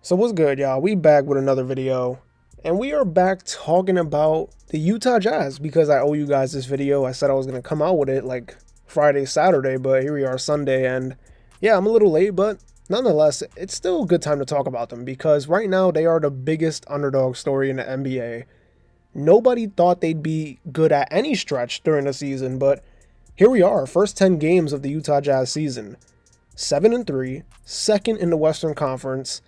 So what's good, y'all? We back with another video, and we are back talking about the Utah Jazz because I owe you guys this video. I said I was gonna come out with it like Friday, Saturday, but here we are Sunday, and yeah, I'm a little late, but nonetheless, it's still a good time to talk about them because right now they are the biggest underdog story in the NBA. Nobody thought they'd be good at any stretch during the season, but here we are, first 10 games of the Utah Jazz season, 7-3, second in the Western Conference.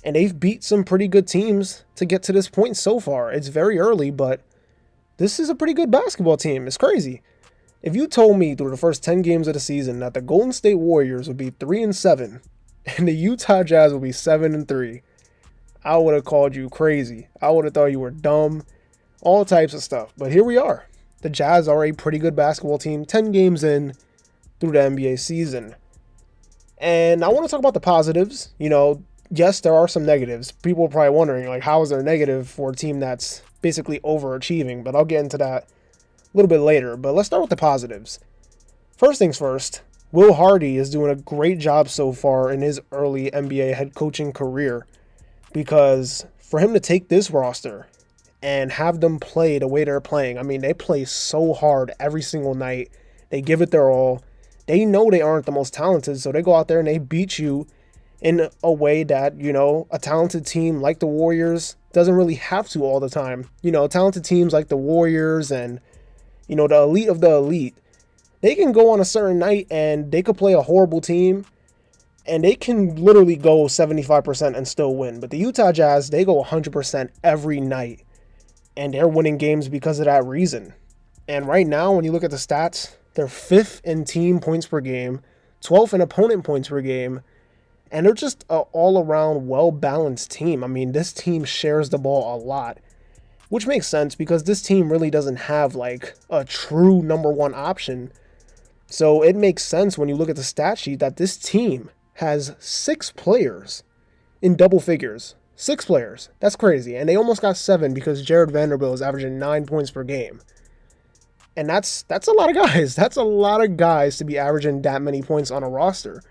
And they've beat some pretty good teams to get to this point so far. It's very early, but this is a pretty good basketball team. It's crazy. If you told me through the first 10 games of the season that the Golden State Warriors would be 3-7 and the Utah Jazz would be 7-3, I would have called you crazy. I would have thought you were dumb, all types of stuff. But here we are. The Jazz are a pretty good basketball team 10 games in through the NBA season. And I want to talk about the positives. Yes, there are some negatives. People are probably wondering, like, how is there negative for a team that's basically overachieving? But I'll get into that a little bit later. But let's start with the positives. First things first, Will Hardy is doing a great job so far in his early NBA head coaching career because for him to take this roster and have them play the way they're playing, I mean, they play so hard every single night. They give it their all. They know they aren't the most talented, so they go out there and they beat you in a way that, a talented team like the Warriors doesn't really have to all the time. Talented teams like the Warriors and, the elite of the elite, they can go on a certain night and they could play a horrible team and they can literally go 75% and still win. But the Utah Jazz, they go 100% every night and they're winning games because of that reason. And right now, when you look at the stats, they're 5th in team points per game, 12th in opponent points per game. And they're just an all-around well-balanced team. I mean, this team shares the ball a lot, which makes sense because this team really doesn't have like a true number one option. So it makes sense when you look at the stat sheet that this team has 6 players in double figures. 6 players. That's crazy. And they almost got 7 because Jared Vanderbilt is averaging 9 points per game. And that's a lot of guys. That's a lot of guys to be averaging that many points on a roster.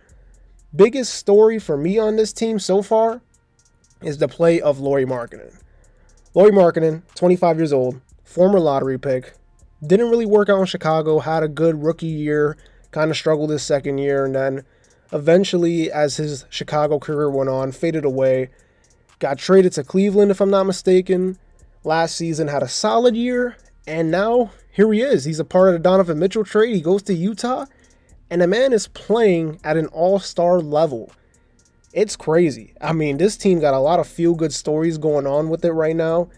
Biggest story for me on this team so far is the play of Lauri Markkanen. Lauri Markkanen, 25 years old, former lottery pick, didn't really work out in Chicago, had a good rookie year, kind of struggled his second year, and then eventually, as his Chicago career went on, faded away, got traded to Cleveland, if I'm not mistaken. Last season had a solid year, and now here he is. He's a part of the Donovan Mitchell trade. He goes to Utah. And the man is playing at an all-star level. It's crazy. I mean, this team got a lot of feel-good stories going on with it right now.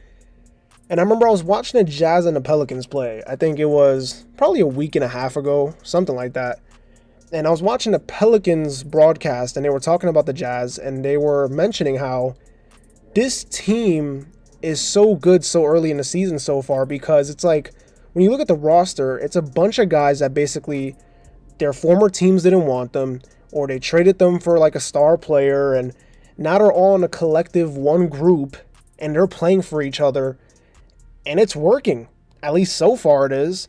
And I remember I was watching the Jazz and the Pelicans play. I think it was probably a week and a half ago, something like that. And I was watching the Pelicans broadcast, and they were talking about the Jazz, and they were mentioning how this team is so good so early in the season so far because it's like, when you look at the roster, it's a bunch of guys that basically their former teams didn't want them, or they traded them for like a star player, and now they're all in a collective one group, and they're playing for each other, and it's working. At least so far it is.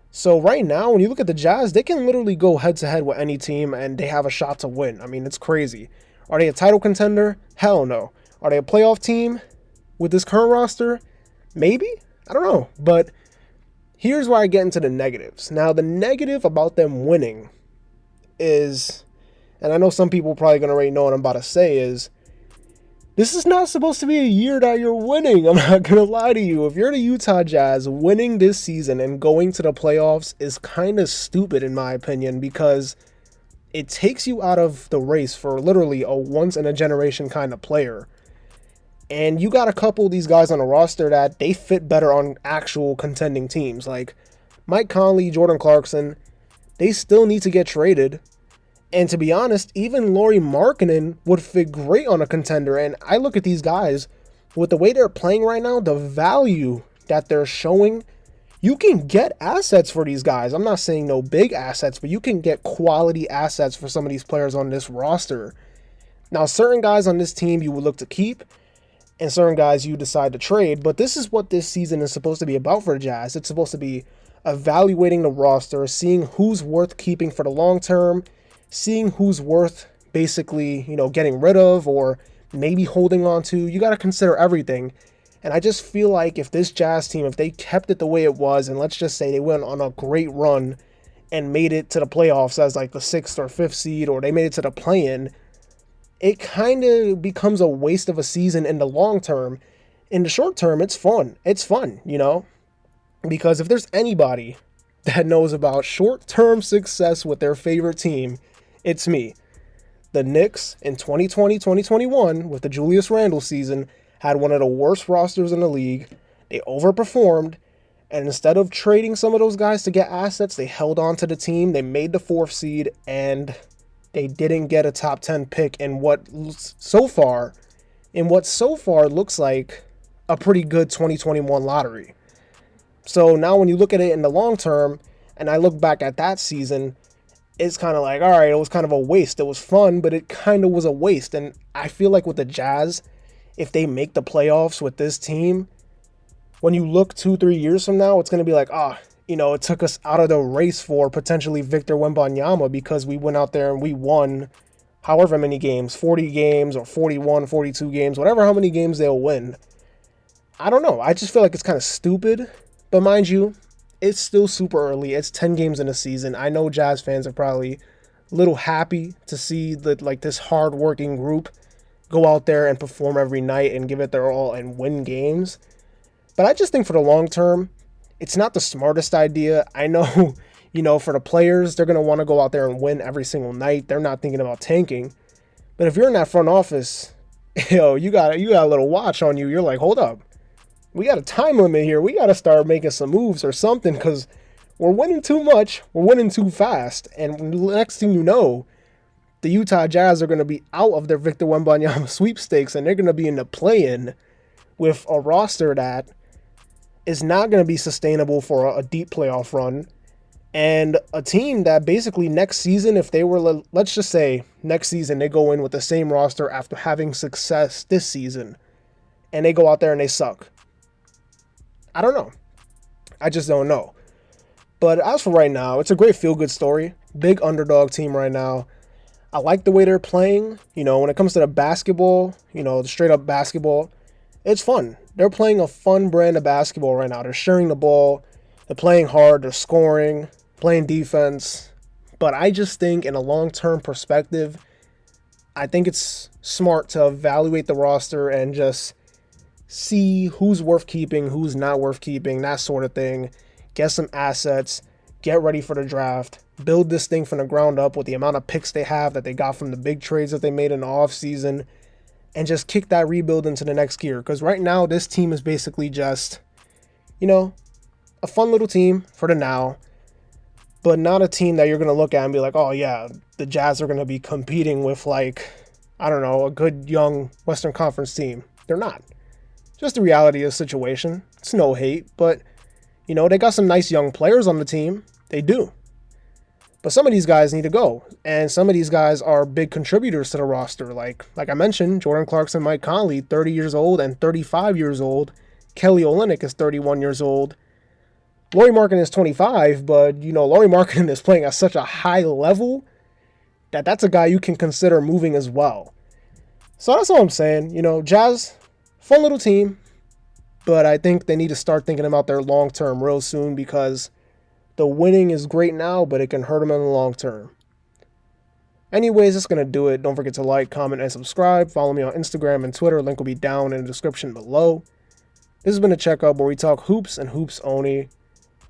So right now, when you look at the Jazz, they can literally go head-to-head with any team, and they have a shot to win. I mean, it's crazy. Are they a title contender? Hell no. Are they a playoff team with this current roster? Maybe? I don't know. But here's where I get into the negatives. Now, the negative about them winning is, and I know some people are probably going to already know what I'm about to say, is this is not supposed to be a year that you're winning. I'm not going to lie to you. If you're the Utah Jazz, winning this season and going to the playoffs is kind of stupid in my opinion because it takes you out of the race for literally a once-in-a-generation kind of player. And you got a couple of these guys on the roster that they fit better on actual contending teams. Like Mike Conley, Jordan Clarkson, they still need to get traded. And to be honest, even Lauri Markkanen would fit great on a contender. And I look at these guys, with the way they're playing right now, the value that they're showing, you can get assets for these guys. I'm not saying no big assets, but you can get quality assets for some of these players on this roster. Now, certain guys on this team you would look to keep, and certain guys you decide to trade, but this is what this season is supposed to be about for the Jazz. It's supposed to be evaluating the roster, seeing who's worth keeping for the long term, seeing who's worth basically, getting rid of, or maybe holding on to. You got to consider everything. And I just feel like if this Jazz team, if they kept it the way it was, and let's just say they went on a great run and made it to the playoffs as like the 6th or 5th seed, or they made it to the play-in, it kind of becomes a waste of a season in the long term. In the short term, it's fun. It's fun, you know? Because if there's anybody that knows about short-term success with their favorite team, it's me. The Knicks in 2020-2021, with the Julius Randle season, had one of the worst rosters in the league. They overperformed, and instead of trading some of those guys to get assets, they held on to the team. They made the 4th seed, and they didn't get a top 10 pick in what so far looks like a pretty good 2021 lottery. So now when you look at it in the long term, and I look back at that season, it's kind of like, all right, it was kind of a waste. It was fun, but it kind of was a waste. And I feel like with the Jazz, if they make the playoffs with this team, when you look 2-3 years from now, it's going to be like, it took us out of the race for potentially Victor Wembanyama because we went out there and we won however many games, 40 games or 41, 42 games, whatever how many games they'll win. I don't know. I just feel like it's kind of stupid. But mind you, it's still super early. It's 10 games in a season. I know Jazz fans are probably a little happy to see this hard-working group go out there and perform every night and give it their all and win games. But I just think for the long term, it's not the smartest idea. I know, for the players, they're going to want to go out there and win every single night. They're not thinking about tanking. But if you're in that front office, you got a little watch on you. You're like, hold up. We got a time limit here. We got to start making some moves or something because we're winning too much. We're winning too fast. And the next thing you know, the Utah Jazz are going to be out of their Victor Wembanyama sweepstakes and they're going to be in the play-in with a roster that is not going to be sustainable for a deep playoff run. And a team that basically next season, if they were, let's just say next season, they go in with the same roster after having success this season and they go out there and they suck. I don't know. I just don't know. But as for right now, it's a great feel-good story. Big underdog team right now. I like the way they're playing. When it comes to the basketball, the straight-up basketball, it's fun. They're playing a fun brand of basketball right now. They're sharing the ball. They're playing hard. They're scoring, playing defense. But I just think in a long-term perspective, I think it's smart to evaluate the roster and just see who's worth keeping, who's not worth keeping, that sort of thing. Get some assets, get ready for the draft, build this thing from the ground up with the amount of picks they have that they got from the big trades that they made in the offseason, and just kick that rebuild into the next gear. Because right now, this team is basically just, a fun little team for the now, but not a team that you're going to look at and be like, oh yeah, the Jazz are going to be competing with a good young Western Conference team. They're not. Just the reality of the situation. It's no hate, but, they got some nice young players on the team. They do. But some of these guys need to go. And some of these guys are big contributors to the roster. Like I mentioned, Jordan Clarkson, Mike Conley, 30 years old and 35 years old. Kelly Olynyk is 31 years old. Lauri Markkanen is 25, but, Lauri Markkanen is playing at such a high level that that's a guy you can consider moving as well. So that's all I'm saying. Jazz, fun little team, but I think they need to start thinking about their long term real soon because the winning is great now, but it can hurt them in the long term. Anyways, that's going to do it. Don't forget to like, comment, and subscribe. Follow me on Instagram and Twitter. Link will be down in the description below. This has been a checkup where we talk hoops and hoops only,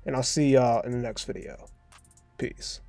and I'll see y'all in the next video. Peace.